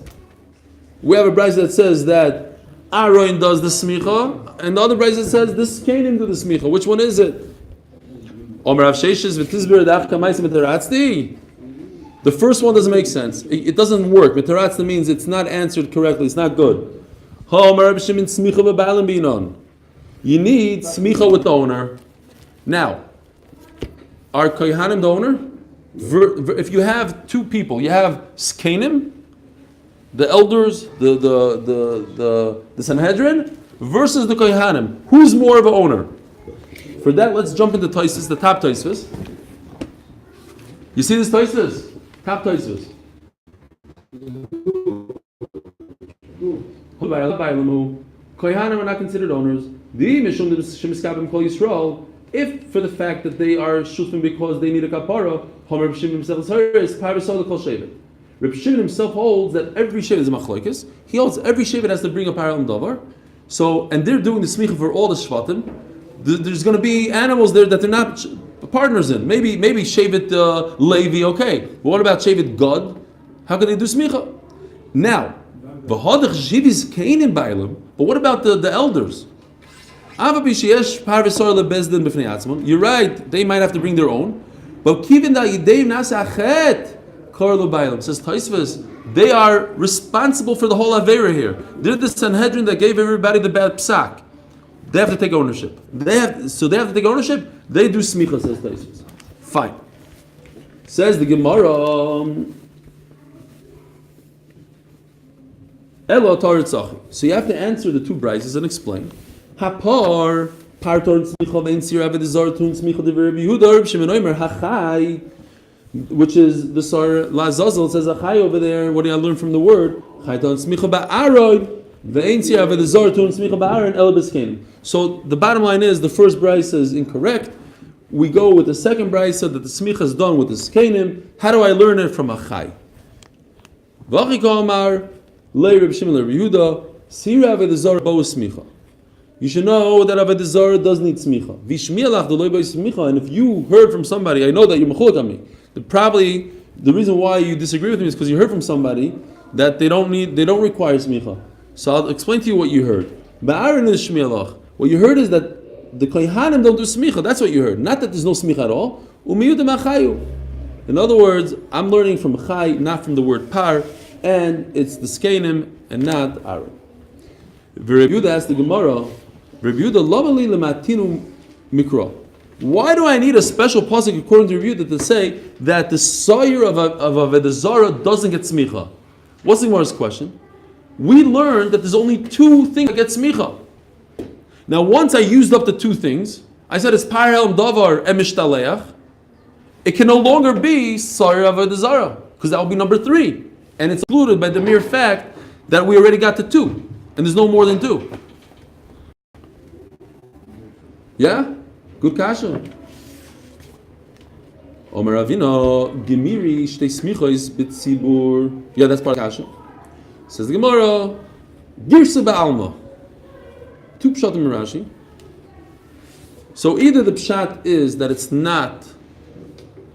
we have a brayz that says that Aaron does the smicha, and the other brayz that says the skenim do the smicha. Which one is it? The first one doesn't make sense. It doesn't work. Mitaratzta means it's not answered correctly. It's not good. You need smicha with the owner. Now, are kohanim the owner? If you have 2 people, you have skenim, the elders, the Sanhedrin, versus the kohanim. Who's more of an owner? For that, let's jump into Tosfos, the top Tosfos. You see this Tosfos? Top Tosfos. Kohanim are not considered owners. If for the fact that they are shutfim because they need a kapara, Reb Shimon himself holds that every shevet is a machlokes. He holds every shevet has to bring a parallel davar. So, and they're doing the smicha for all the shvatim. There's going to be animals there that they're not partners in. Maybe shevet Levi, okay. But what about shevet Gad? How can they do smicha? Now, but what about the elders? You're right, they might have to bring their own. But says Tosfos, they are responsible for the whole Avera here. They're the Sanhedrin that gave everybody the bad psak. They have to take ownership. They have to take ownership. They do smicha, says Tosfos. Fine. Says the Gemara. So you have to answer the 2 brises and explain. Hapar parton smicha ve'in sir Avodah Zarah tun smicha de Rabbi Yehuda Reb Shimon Omer hachai, which is the sar lazazel. It says hachai over there. What do I learn from the word? Chai ton smicha ba'aron ve'in sir Avodah Zarah tun smicha ba'aron el b'skenim. So the bottom line is the first brisa is incorrect. We go with the second brisa that the smicha is done with the skenim. How do I learn it from hachai? V'achika Amar lei Reb Shimon Reb Yehuda sir Avodah Zarah bo smicha. You should know that Avodah Zarah does need smicha. And if you heard from somebody, I know that you're mechulek on me. Probably the reason why you disagree with me is because you heard from somebody that they don't require smicha. So I'll explain to you what you heard. Ba'aron is shmielach. What you heard is that the kohanim don't do smicha. That's what you heard. Not that there's no smicha at all. In other words, I'm learning from chai, not from the word par, and it's the skenim and not Aaron. Rabbi Yehuda asked the Gemara. Rabbi Yehuda lamali lematinu mikra. Why do I need a special pasuk according to review that to say that the sawyer of Avodah Zarah doesn't get smicha? What's the Gemara's question? We learned that there's only two things that get smicha. Now, once I used up the two things, I said it's par helm davar emishtaleach. It can no longer be sawyer of Avodah Zarah because that will be number 3, and it's included by the mere fact that we already got to 2, and there's no more than 2. Yeah. Good kasha. Omer Avino, Gemiri shtei smichos b'tzibur. Yeah, that's part of kasha. Says the Gemara, Girsa ba'alma. 2 pshatim in Rashi. So either the pshat is that it's not,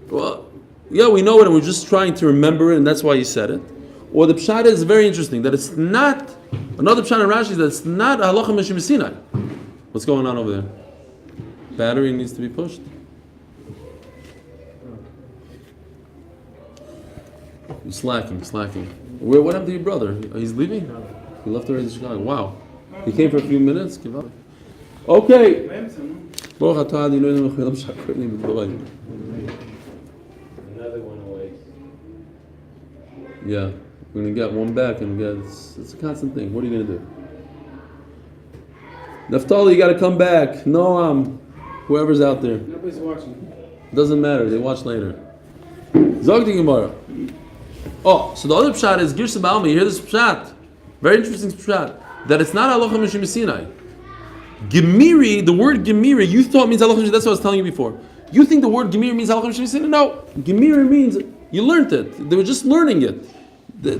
well, yeah, we know it and we're just trying to remember it and that's why he said it. Or the pshat is very interesting, that it's not, another pshat in Rashi is that it's not halacha mishim Sinai. What's going on over there? Battery needs to be pushed. You're slacking. What happened to your brother? He's leaving? He left already in Chicago. Wow. He came for a few minutes? Give up. Okay. Another one away. Yeah. We're going to get one back and it's a constant thing. What are you going to do? Naftali, you got to come back. Noam. Whoever's out there. Nobody's watching. Doesn't matter. They watch later. Zog the Gemara. Oh, so the other pshat is Girsa Ba'alma. You hear this pshat? Very interesting pshat. That it's not halacha mishim Sinai. Gemiri, the word Gemiri, you thought means halacha mishim. That's what I was telling you before. You think the word Gemiri means halacha mishim Sinai? No. Gemiri means you learned it. They were just learning it.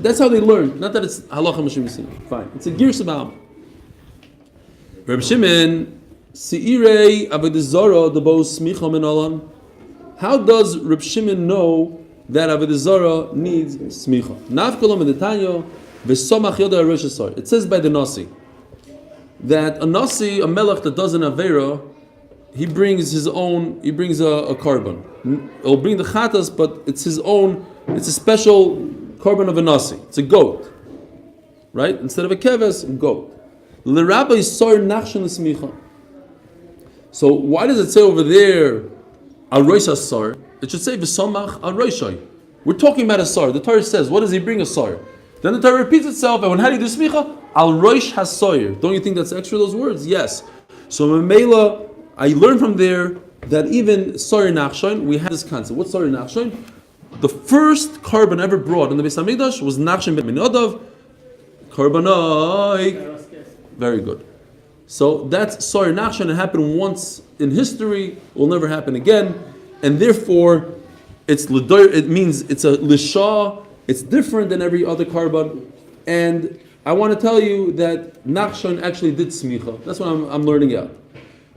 That's how they learned. Not that it's halacha mishim Sinai. Fine. It's a Girsa Ba'alma. Reb Shimon. Seirei Avodah Zarah the bo smicha min olam. How does Reb Shimon know that Avodah Zarah needs smicha? Nafkolom edetanyo v'somach yoda rosh hasar. It says by the Nasi that a Nasi, a melech that does an avera, he brings a carbon. He'll bring the chatas, but it's his own. It's a special carbon of a Nasi. It's a goat, right? Instead of a keves, a goat. L'rabbi sar nachshan l'smicha. So why does it say over there arois asar? It should say v'samach aroishai. We're talking about a sar. The Torah says, what does he bring a sar? Then the Torah repeats itself, and how do you do smicha? Al roish hasoyer. Don't you think that's extra, those words? Yes. So Mamela, I learned from there that even sar nachshain, we have this concept. What's sar nachshain? The first carbon ever brought in the Beis Hamikdash was nachshain ben minadav, karbanai. Very good. So that's Sar Nachshan. It happened once in history, will never happen again, and therefore it means it's a Lisha, it's different than every other carbon. And I want to tell you that Nachshan actually did smicha. That's what I'm learning out.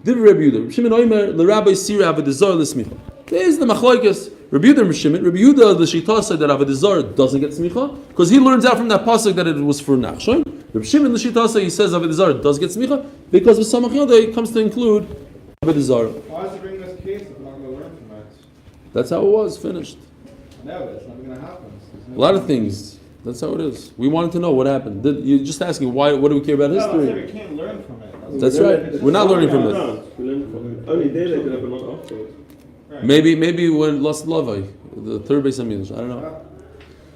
Div Rabbi Yehuda, Shimon Oimer, l'Rabbi Sira Avodah Zarah l'smicha. There's the machlokes. Rabbi Yehuda and Shimon. Rabbi Yehuda, the Shita said that Avodah Zarah doesn't get smicha because he learns out from that pasuk that it was for Nachshan. Rabbi Shimon, the Shita said, he says Avodah Zarah does get smicha because with Samach Yodei comes to include Avodah Zarah. Why is he bringing this case if we're not going to learn from it? That's how it was finished. No, it's not going to happen. A lot of things. That's how it is. We wanted to know what happened. You're just asking why. What do we care about No, I said history? we can't learn from it. That's right. We're not learning from it. We learn from it. Only there they could have a lot afterwards. Right. Maybe when lost Lavai, the third base of English. I don't know.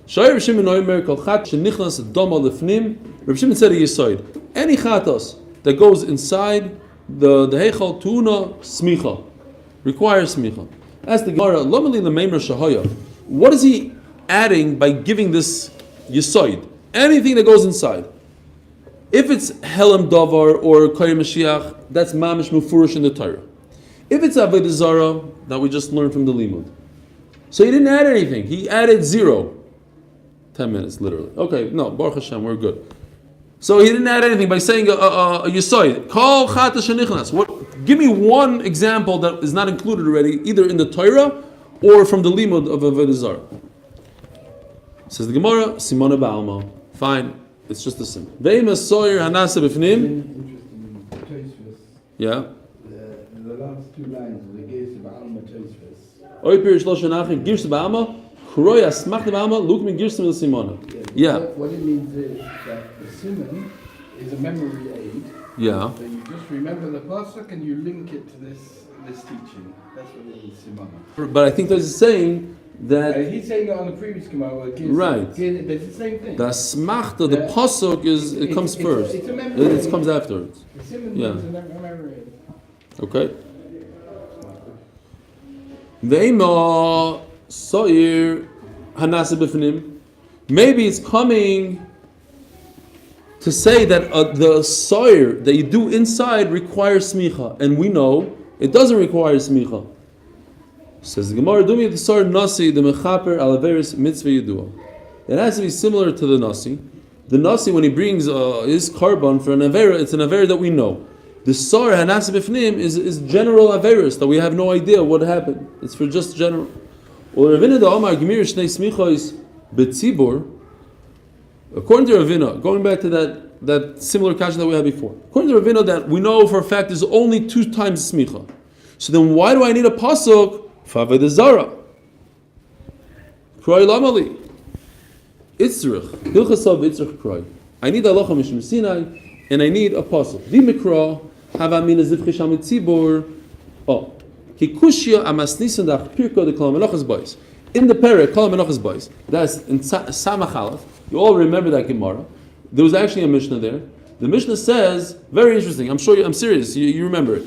Shai Reb Shimon Oimer kol chat shenichnas dama lefnim. Reb Shimon said a yisoid. Any chatos that goes inside the heichal tuna smicha requires smicha. Ask the Gemara, lomeli lemeimer shahaya. What is he adding by giving this yisoid? Anything that goes inside. If it's Helem Davar or Kari Mashiach, that's Mamish Mufurish in the Torah. If it's Avodah Zarah, that we just learned from the Limud. So he didn't add anything. He added 0. 10 minutes, literally. Okay, no, Baruch Hashem, we're good. So he didn't add anything by saying a Yisoid. Kol Chata Shenichnas. Give me one example that is not included already, either in the Torah or from the Limud of Avodah Zarah. Says the Gemara, Simona Ba'alma. Fine. It's just the same. Interesting Yeah. The last 2 lines of the Geis of Alma Tosfos. Oy Pirish Loshan Achin Girsa Ba'alma, Kroya Smach Ba'alma, Lukmin Girsa Mil Simona. Yeah. What it means is that the Simon is a memory aid. Yeah. So you just remember the pasuk and you link it to this teaching. That's what it is, simana. But I think there's saying that He's saying that on the previous Gemara. Right. It's the same thing. the smachta, the pasuk it comes first. It's a memory It aid. comes afterwards. The simon Yeah. is a memory aid. Okay. Ve'ema soir hanasa b'fnim. Maybe it's coming to say that the soir that you do inside requires smicha, and we know it doesn't require smicha. Says the Gemara, "Dumi the soir nasi the mechaper alaveris mitzvah yidua." It has to be similar to the nasi. The nasi, when he brings his korban for an avera, it's an avera that we know. The sar hanasa b'fnim is general averis that we have no idea what happened. It's for just general. Or Ravina the Omar Gemir Shnei Smichos B'tzibur. According to Ravina, going back to that similar kasha that we had before. According to Ravina, that we know for a fact there's only 2 times smicha. So then why do I need a pasuk? Faved the zara. Kroi lamali. Itzrich. Hilchasav itzrich kroi. I need halacha mishum Sinai, and I need a pasuk. V'mikra hava min zivchi shamit tzibur. Oh. Kikushia amasnisan dach pirko de kol menachos boys. In the parak, kol menachos boys. That's in Samach Aleph. You all remember that Gemara. There was actually a Mishnah there. The Mishnah says, very interesting. I'm serious. You remember it.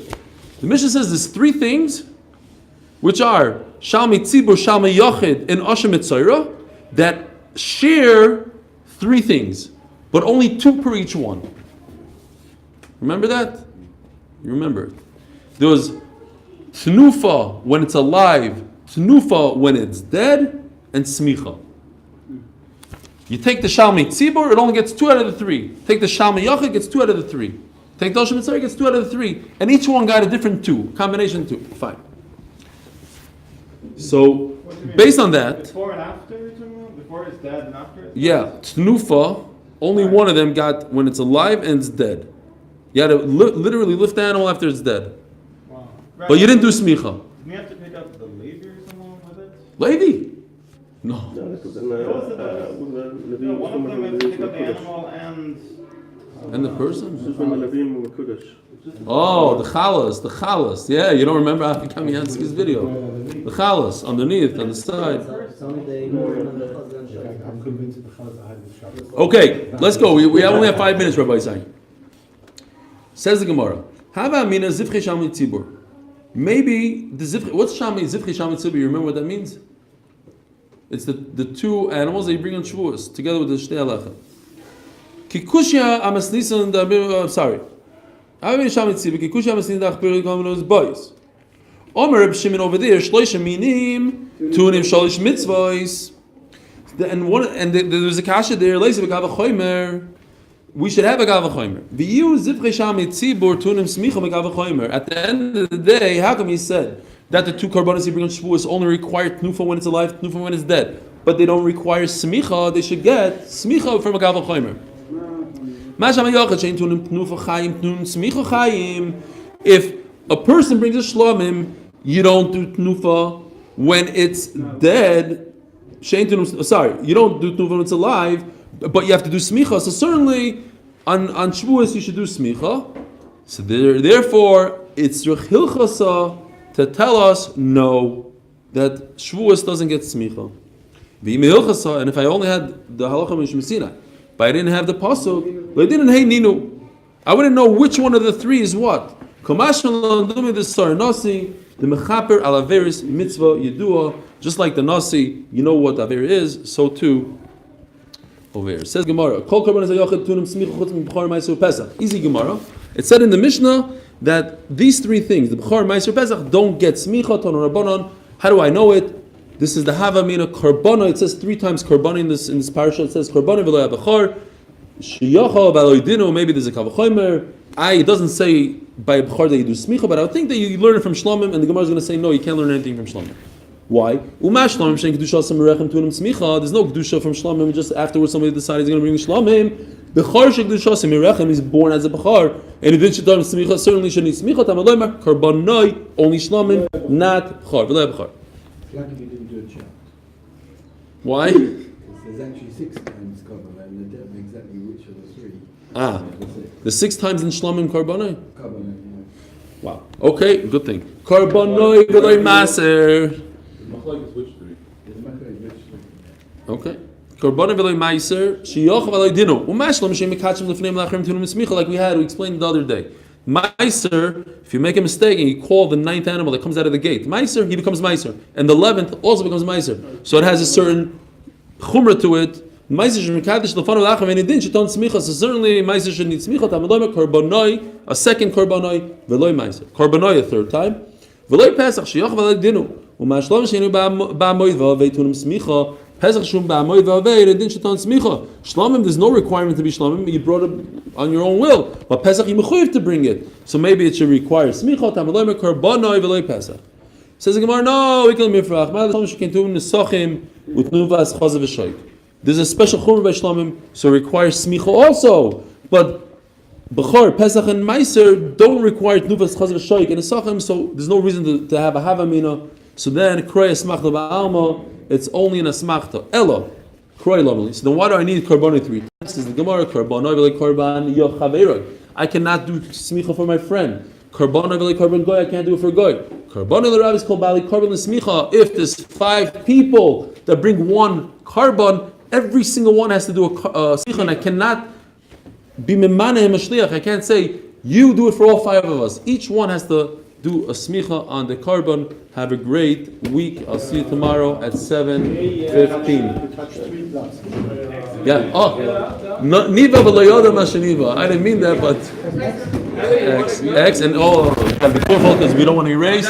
The Mishnah says there's 3 things, which are Shalmi Tzibur, Shalmi Yochid, and Ashem Mitzayra, that share 3 things, but only 2 per each one. Remember that? You remember it. There was Tnufa when it's alive, Tnufa when it's dead, and Smicha. You take the Shalmi Tzibur, it only gets 2 out of the 3. Take the Shalmi Yochid, it gets 2 out of the 3. Take the Ashem Mitzayra, it gets 2 out of the 3. And each one got a different 2, combination 2. Fine. So, based on that, Before and after, you're talking about? Before it's dead and after it's yeah, Tnufa, only one of them got when it's alive and it's dead. You had to literally lift the animal after it's dead. Wow. But you didn't do smicha. Didn't you have to pick up the lady or someone with it? Lady? No. Yeah, because then, One of them had to pick up the animal And the person? This is when the Levim were Kodesh. Oh, the chalas. Yeah, you don't remember Afi Kamiansky's video. The chalas, underneath, on the side. I'm convinced the Chazal had this Shabbos. Okay, let's go. We only have 5 minutes, Rabbi Isai. Says the Gemara. Hava mina zivchei shalmi tzibur. Maybe the zivchei. What's zivchei shalmi tzibur? You remember what that means? It's the 2 animals that you bring on Shavuos together with the shtei halacha. Kikushia amasnisan. Sorry. Hava mina shalmi tzibur. Kikushia amasnisan dachpir gomenos boys. Omer Reb Shimon over there. Shloisha minim tunim shalish mitzvahs. And there's a kasha there. We should have a choimer. At the end of the day, how come he said that the 2 korbanos you bring on Shavuos only require tnufa when it's alive, tnufa when it's dead, but they don't require smicha? They should get smicha from a gav choimer. If a person brings a shlomim, you don't do tnufa when it's dead. You don't do tnufa when it's alive, but you have to do smicha. So certainly on Shavuos you should do smicha. So therefore it's hilchasa to tell us no, that Shavuos doesn't get smicha. And if I only had the halacha mishum Sinai, but I didn't have the pasuk, I wouldn't know which one of the 3 is what. The mechaper al averis mitzvah yedua, just like the nasi, you know what aver is, so too over here. Says Gemara, Kol korban hayachid tunim smicha chutz min b'chor ma'aser Pesach. Easy Gemara. It said in the Mishnah that these 3 things, the b'chor ma'aser Pesach, don't get smicha ton rabbanon. How do I know it? This is the hava mina korbana. It says 3 times korbana in this parasha. It says korbana v'lo b'chor shiyacha v'aloidinu. Maybe there's a kavachomer. It doesn't say by b'chor that you do smicha, but I would think that you learn it from Shlomim, and the Gemara is going to say no, you can't learn anything from Shlomim. Why? There's no kedusha from Shlomim. Just afterwards, somebody decides he's going to bring Shlomim. B'chor shekdusha semirechem is born as a b'chor, and he didn't shadar smicha. Certainly shouldn't need smicha. Tamaloi karbanoi only Shlomim, not b'chor. V'lo b'chor. It's lucky you didn't do a chant. Why? Because there's actually 6 times cover, and they don't know exactly which of the 3. Ah, That's it. the 6 times in Shlomim Karbonai? Carbonate, Wow. Okay, good thing. Karbonai v'loy maser. Machlokes is which three? yeah. It's Machlokes, which Okay. Karbonai v'loy maser. Shiyoch v'loy dino. Umashlam shem mikachim lefneim lachrim tunum esmicha, like we explained the other day. Meiser, if you make a mistake and you call the 9th animal that comes out of the gate Meiser, he becomes Meiser. And the 11th also becomes Meiser. So it has a certain chumrah to it. Meiser should mekadesh lefanav lachem and din sheton smicha. So certainly Meiser should need smicha. Tamaloi karbonoi, a second karbonoi, veloy Meiser. Karbonoi a third time. Veloy Pesach shiyoch veloy dinu. Umashlam sheinu ba'amoid v'avei tunum smicha. Pesach shum ba'amoid v'avei and din sheton smicha. Shlomim, there's no requirement to be shlomim. You brought it on your own will. But Pesach you mechuyev to bring it. So maybe it should require smicha. Tamaloi karbonoi veloy Pesach. Says the Gemara, no, we can mifrach. There's a special chumrah by Shlomim, so it requires smicha also. But Bechor, Pesach, and Meiser don't require Tnuvas Chaz v'Shoik and Esachim, so there's no reason to have a Havamina. So then, Kroy Esmachta Ba'alma, it's only an Esmachta. Elo, Kroy Lomeli. So then why do I need Karbonai 3 times? Says the Gemara, Karbonai v'lei Karban Yochaveiroi. I cannot do smicha for my friend. Karbonai v'lei Karban Goy, I can't do it for Goy. Karbonai l'Rav is called Bali Karban l'Smicha. If there's 5 people that bring one Karban, every single one has to do a smicha, and I cannot be memaneh mashliach. I can't say you do it for all 5 of us. Each one has to do a smicha on the Karban. Have a great week. I'll see you tomorrow at 7:15. You touched 3 blocks. Yeah. Oh, niva v'loyoda mashaniva. I didn't mean that, but X and all. Be careful because we don't want to erase.